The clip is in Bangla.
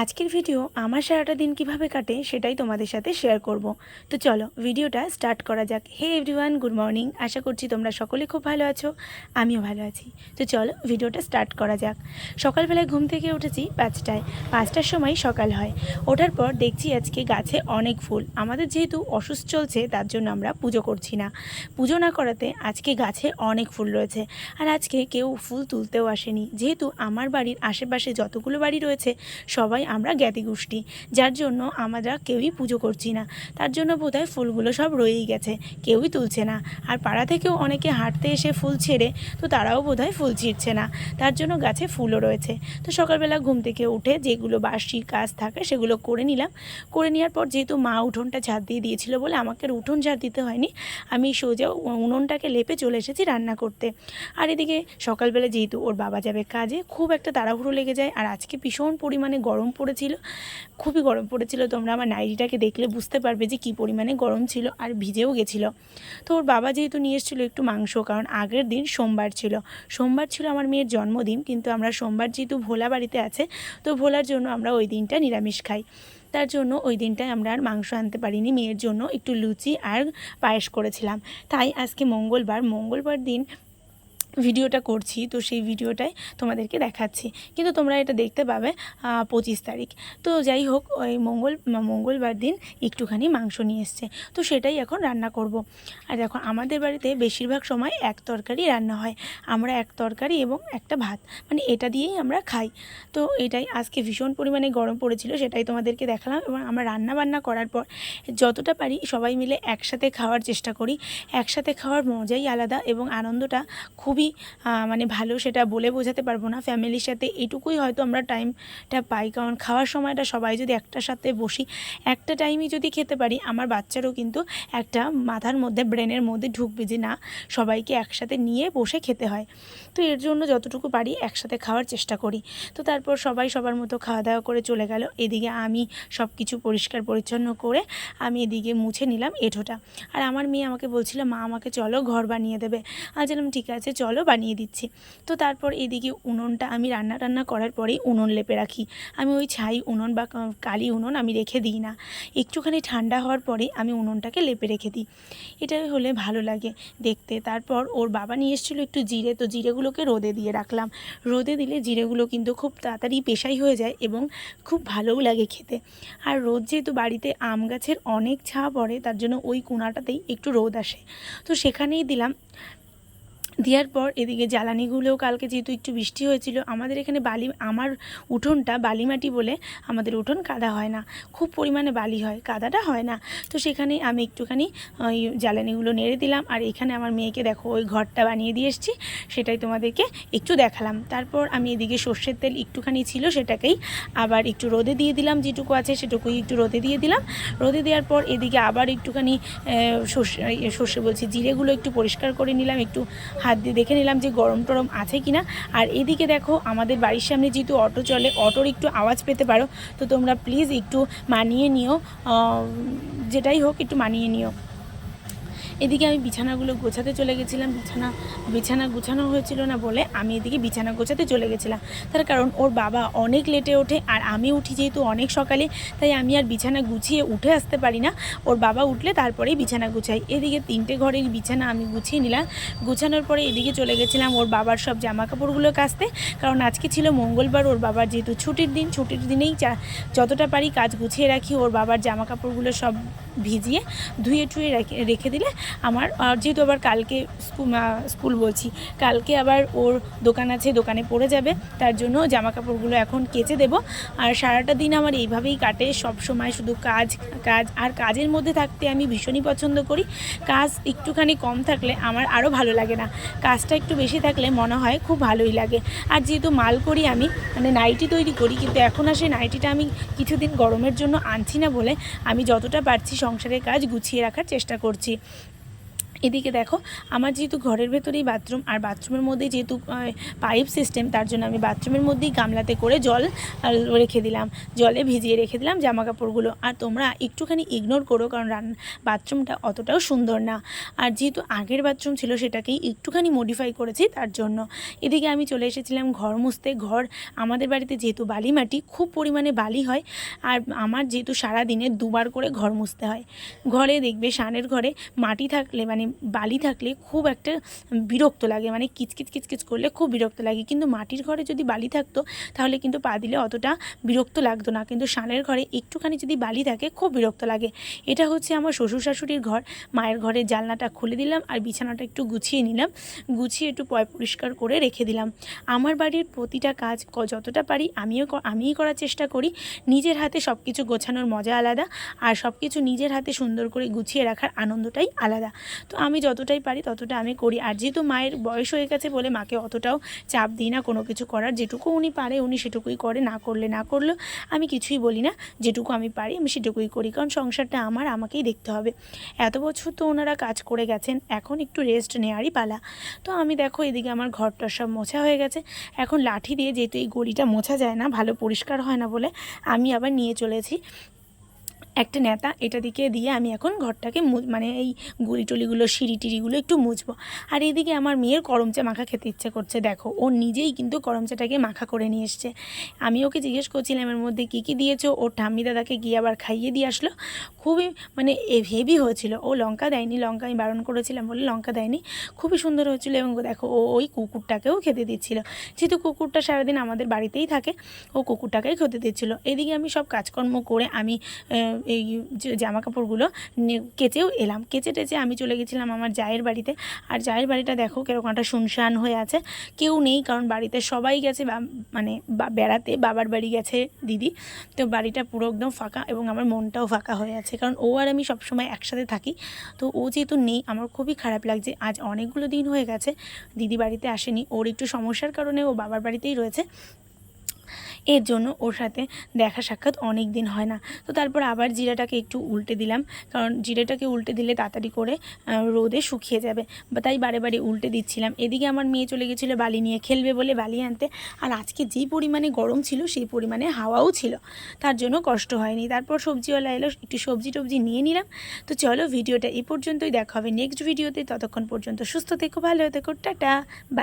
আজকের ভিডিও আমার সারাটা দিন কিভাবে কাটে সেটাই তোমাদের সাথে শেয়ার করব। তো চলো ভিডিওটা স্টার্ট করা যাক। Hey everyone, good morning. আশা করছি তোমরা সকলে খুব ভালো আছো, আমিও ভালো আছি। তো চলো ভিডিওটা স্টার্ট করা যাক। সকালবেলায় ঘুম থেকে উঠেছি 5টায়। 5টার সময় সকাল হয়। ওঠার পর দেখছি আজকে গাছে অনেক ফুল। আমাদের যেহেতু অসুস্থ চলছে তার জন্য আমরা পুজো করছি না। পুজো না করাতে আজকে গাছে অনেক ফুল রয়েছে। আর আজকে কেউ ফুল তুলতেও আসেনি, যেহেতু আমার বাড়ির আশেপাশে যতগুলো বাড়ি রয়েছে সবাই আমরা জ্ঞাতি গোষ্ঠী, যার জন্য আমরা কেউই পুজো করছি না। তার জন্য বোধহয় ফুলগুলো সব রয়েই গেছে, কেউই তুলছে না। আর পাড়া থেকেও অনেকে হাঁটতে এসে ফুল ছেড়ে, তো তারাও বোধহয় ফুল ছিঁড়ছে না, তার জন্য গাছে ফুলও রয়েছে। তো সকালবেলা ঘুম থেকে উঠে যেগুলো বাসি কাজ থাকে সেগুলো করে নিলাম। করে নেওয়ার পর যেহেতু মা উঠোনটা ঝাড় দিয়ে দিয়েছিল বলে আমাকে আর উঠোন ঝাড় দিতে হয়নি, আমি সোজা উনুনটাকে লেপে চলে এসেছি রান্না করতে। আর এদিকে সকালবেলা যেহেতু ওর বাবা যাবে কাজে, খুব একটা তাড়াহুড়ো লেগে যায়। আর আজকে ভীষণ পরিমাণে গরম পড়েছিল, খুবই গরম পড়েছিল। তোমরা আমার নাইটিটাকে দেখলে বুঝতে পারবে যে কী পরিমাণে গরম ছিল, আর ভিজেও গেছিলো। তো ওর বাবা যেহেতু নিয়ে এসেছিলো একটু মাংস, কারণ আগের দিন সোমবার ছিল। সোমবার ছিল আমার মেয়ের জন্মদিন, কিন্তু আমরা সোমবার যেহেতু ভোলা বাড়িতে আছে, তো ভোলার জন্য আমরা ওই দিনটা নিরামিষ খাই। তার জন্য ওই দিনটায় আমরা আর মাংস আনতে পারিনি। মেয়ের জন্য একটু লুচি আর পায়েস করেছিলাম। তাই আজকে মঙ্গলবার দিন ভিডিওটা করছি, তো সেই ভিডিওটাই তোমাদেরকে দেখাচ্ছি, কিন্তু তোমরা এটা দেখতে পাবে 25 তারিখ। তো যাই হোক, ওই মঙ্গলবার দিন একটুখানি মাংস নিয়ে এসছে, তো সেটাই এখন রান্না করব। আর দেখো আমাদের বাড়িতে বেশিরভাগ সময় এক তরকারি রান্না হয়। আমরা এক তরকারি এবং একটা ভাত, মানে এটা দিয়েই আমরা খাই। তো এটাই আজকে ভীষণ পরিমাণে গরম পড়েছিল, সেটাই তোমাদেরকে দেখালাম। এবং আমরা রান্না করার পর যতটা পারি সবাই মিলে একসাথে খাওয়ার চেষ্টা করি। একসাথে খাওয়ার মজাই আলাদা এবং আনন্দটা খুবই মানে ভালো, সেটা বলে বোঝাতে পারবো না। ফ্যামিলির সাথে এটুকুই হয়তো আমরা টাইমটা পাই, কারণ খাওয়ার সময়টা সবাই যদি একটার সাথে বসি, একটা টাইমই যদি খেতে পারি, আমার বাচ্চারও কিন্তু একটা মাথার মধ্যে ব্রেনের মধ্যে ঢুকবে যে না, সবাইকে একসাথে নিয়ে বসে খেতে হয়। তো এর জন্য যতটুকু পারি একসাথে খাওয়ার চেষ্টা করি। তো তারপর সবাই সবার মতো খাওয়া দাওয়া করে চলে গেল। এদিকে আমি সব কিছু পরিষ্কার পরিচ্ছন্ন করে আমি এদিকে মুছে নিলাম এঁঠোটা। আর আমার মেয়ে আমাকে বলছিল, মা আমাকে চলো ঘর বানিয়ে দেবে। আমি বললাম ঠিক আছে চলো বানিয়ে দিচ্ছি। তো তারপর এদিকে উনুনটা আমি রান্না করার পরেই উনুন লেপে রাখি। আমি ওই ছাই উনুন বা কালি উনুন আমি রেখে দিই না, একটুখানি ঠান্ডা হওয়ার পরে আমি উনুনটাকে লেপে রেখে দিই। এটাই হলে ভালো লাগে দেখতে। তারপর ওর বাবা নিয়ে এসেছিলো একটু জিরে, তো জিরেগুলোকে রোদে দিয়ে রাখলাম। রোদে দিলে জিরেগুলো কিন্তু খুব তাড়াতাড়ি পেশাই হয়ে যায় এবং খুব ভালোও লাগে খেতে। আর রোদ যেহেতু বাড়িতে আম গাছের অনেক ছায়া পড়ে, তার জন্য ওই কোণাটাতেই একটু রোদ আসে, তো সেখানেই দিলাম। দেওয়ার পর এদিকে জ্বালানিগুলোও, কালকে যেহেতু একটু বৃষ্টি হয়েছিল, আমাদের এখানে আমার উঠোনটা বালিমাটি বলে আমাদের উঠোন কাদা হয় না, খুব পরিমাণে বালি হয়, কাদাটা হয় না। তো সেখানে আমি একটুখানি ওই জ্বালানিগুলো নেড়ে দিলাম। আর এখানে আমার মেয়েকে দেখো ওই ঘরটা বানিয়ে দিয়ে এসেছি, সেটাই তোমাদেরকে একটু দেখালাম। তারপর আমি এদিকে সর্ষের তেল একটুখানি ছিল, সেটাকেই আবার একটু রোদে দিয়ে দিলাম, যেটুকু আছে সেটুকুই একটু রোদে দিয়ে দিলাম। রোদে দেওয়ার পর এদিকে আবার একটুখানি সর্ষে বলছি জিরেগুলো একটু পরিষ্কার করে নিলাম, একটু হাত দিয়ে দেখে নিলাম যে গরম টরম আছে কি না। আর এদিকে দেখো আমাদের বাড়ির সামনে যেহেতু অটো চলে, অটোর একটু আওয়াজ পেতে পারো, তো তোমরা প্লিজ একটু মানিয়ে নিও, যেটাই হোক একটু মানিয়ে নিও। এদিকে আমি বিছানাগুলো গোছাতে চলে গেছিলাম। বিছানা গোছানো হয়েছিল না বলে আমি এদিকে বিছানা গোছাতে চলে গেছিলাম। তার কারণ ওর বাবা অনেক লেটে ওঠে, আর আমি উঠি যেহেতু অনেক সকালে, তাই আমি আর বিছানা গুছিয়ে উঠে আসতে পারি না। ওর বাবা উঠলে তারপরেই বিছানা গুছাই। এদিকে 3টে ঘরের বিছানা আমি গুছিয়ে নিলাম। গুছানোর পরে এদিকে চলে গেছিলাম ওর বাবার সব জামা কাপড়গুলো কাচতে, কারণ আজকে ছিল মঙ্গলবার, ওর বাবার যেহেতু ছুটির দিন, ছুটির দিনেই যতটা পারি কাজ গুছিয়ে রাখি। ওর বাবার জামা কাপড়গুলো সব ভিজিয়ে ধুয়ে টুয়ে রেখে দিলে আমার, যেহেতু আবার কালকে স্কুল বলছি, কালকে আবার ওর দোকান আছে, দোকানে পড়ে যাবে, তার জন্য জামা কাপড়গুলো এখন কেচে দেব। আর সারাটা দিন আমার এইভাবেই কাটে, সব সময় শুধু কাজ কাজ। আর কাজের মধ্যে থাকতে আমি ভীষণই পছন্দ করি। কাজ একটুখানি কম থাকলে আমার আরও ভালো লাগে না, কাজটা একটু বেশি থাকলে মনে হয় খুব ভালোই লাগে। আর যেহেতু মাল করি আমি, মানে নাইটি তৈরি করি, কিন্তু এখন আর সেই নাইটিটা আমি কিছুদিন গরমের জন্য আনছি না বলে আমি যতটা পারছি সংসারের কাজ গুছিয়ে রাখার চেষ্টা করছি। এদিকে দেখো আমার যেহেতু ঘরের ভেতরেই বাথরুম, আর বাথরুমের মধ্যে যেহেতু পাইপ সিস্টেম, তার জন্য আমি বাথরুমের মধ্যেই গামলাতে করে জল রেখে দিলাম, জলে ভিজিয়ে রেখে দিলাম জামা কাপড়গুলো। আর তোমরা একটুখানি ইগনোর করো, কারণ বাথরুমটা অতটাও সুন্দর না, আর যেহেতু আগের বাথরুম ছিল সেটাকেই একটুখানি মডিফাই করেছি তার জন্য। এদিকে আমি চলে এসেছিলাম ঘর মুছতে। আমাদের বাড়িতে যেহেতু বালি মাটি, খুব পরিমাণে বালি হয়, আর আমার যেহেতু সারাদিনে দুবার করে ঘর মুছতে হয়। ঘরে দেখবে স্নানের ঘরে মাটি থাকলে মানে বালি থাকলে খুব একটা বিরক্ত লাগে, মানে কিচকিচ কিচকিচ করলে খুব বিরক্ত লাগে। কিন্তু মাটির ঘরে যদি বালি থাকতো তাহলে কিন্তু পা দিলে অতটা বিরক্ত লাগতো না, কিন্তু স্নানের ঘরে একটুখানি যদি বালি থাকে খুব বিরক্ত লাগে। এটা হচ্ছে আমার শ্বশুর শাশুড়ির ঘর। মায়ের ঘরের জানলাটা খুলে দিলাম আর বিছানাটা একটু গুছিয়ে নিলাম, গুছিয়ে একটু পরিষ্কার করে রেখে দিলাম। আমার বাড়ির প্রতিটা কাজ যতটা পারি আমিই করার চেষ্টা করি। নিজের হাতে সব কিছু গোছানোর মজা আলাদা, আর সব কিছু নিজের হাতে সুন্দর করে গুছিয়ে রাখার আনন্দটাই আলাদা। তো আমি যতটাই পারি ততটা আমি করি। আর যেহেতু মায়ের বয়স হয়ে গেছে বলে মাকে অতটাও চাপ দিই না কোনো কিছু করার, যেটুকু উনি পারে উনি সেটুকুই করে, না করলেও আমি কিছুই বলি না। যেটুকু আমি পারি আমি সেটুকুই করি, কারণ সংসারটা আমাকেই দেখতে হবে। এত বছর তো ওনারা কাজ করে গেছেন, এখন একটু রেস্ট নেওয়ারই পালা। তো আমি দেখো এদিকে আমার ঘরটা সব মোছা হয়ে গেছে। এখন লাঠি দিয়ে, যেহেতু এই গড়িটা মোছা যায় না, ভালো পরিষ্কার হয় না বলে আমি আবার নিয়ে চলেছি একটা নেতা, এটা দিকে দিয়ে আমি এখন ঘরটাকে মানে এই গুড়ি টুলিগুলো সিঁড়ি টিড়িগুলো একটু মুছবো। আর এদিকে আমার মেয়ের করম চা মাখা খেতে ইচ্ছে করছে। দেখো ও নিজেই কিন্তু করম চাটাকে মাখা করে নিয়ে এসছে। আমি ওকে জিজ্ঞেস করছিলাম এর মধ্যে কী কী দিয়েছো, ওর ঠাম্মি দাদাকে গিয়ে আবার খাইয়ে দিয়ে আসলো। খুবই মানে হেভি হয়েছিল। ও লঙ্কা দেয়নি, লঙ্কা আমি বারণ করেছিলাম বলে লঙ্কা দেয়নি। খুবই সুন্দর হয়েছিল। এবং দেখো ও ওই কুকুরটাকেও খেতে দিচ্ছিল, যেহেতু কুকুরটা সারাদিন আমাদের বাড়িতেই থাকে, ও কুকুরটাকেই খেতে দিচ্ছিল। এদিকে আমি সব কাজকর্ম করে আমি এই জামা কাপড়গুলো কেচেও এলাম। কেচে টেচে আমি চলে গেছিলাম আমার জায়ের বাড়িতে। আর জায়ের বাড়িটা দেখো কীরকম একটা শুনশান হয়ে আছে, কেউ নেই, কারণ বাড়িতে সবাই গেছে মানে বেড়াতে, বাবার বাড়ি গেছে দিদি। তো বাড়িটা পুরো একদম ফাঁকা, এবং আমার মনটাও ফাঁকা হয়ে আছে, কারণ ও আর আমি সবসময় একসাথে থাকি। তো ও যেহেতু নেই, আমার খুবই খারাপ লাগছে। আজ অনেকগুলো দিন হয়ে গেছে দিদি বাড়িতে আসেনি, ওর একটু সমস্যার কারণে ও বাবার বাড়িতেই রয়েছে, এর জন্য ওর সাথে দেখা সাক্ষাৎ অনেক দিন হয় না। তো তারপর আবার জিরাটাকে একটু উল্টে দিলাম, কারণ জিরাটাকে উল্টে দিলে তাড়াতাড়ি করে রোদে শুকিয়ে যাবে, তাই বারে বারে উল্টে দিচ্ছিলাম। এদিকে আমার মেয়ে চলে গেছিলো বালি নিয়ে খেলবে বলে বালি আনতে। আর আজকে যেই পরিমাণে গরম ছিল সেই পরিমাণে হাওয়াও ছিল, তার জন্য কষ্ট হয়নি। তারপর সবজিওয়ালা এলো, একটু সবজি টবজি নিয়ে নিলাম। তো চলো ভিডিওটা এই পর্যন্তই, দেখা হবে নেক্সট ভিডিওতে। ততক্ষণ পর্যন্ত সুস্থ থেকো, ভালো থেকো, টাটা, বাই।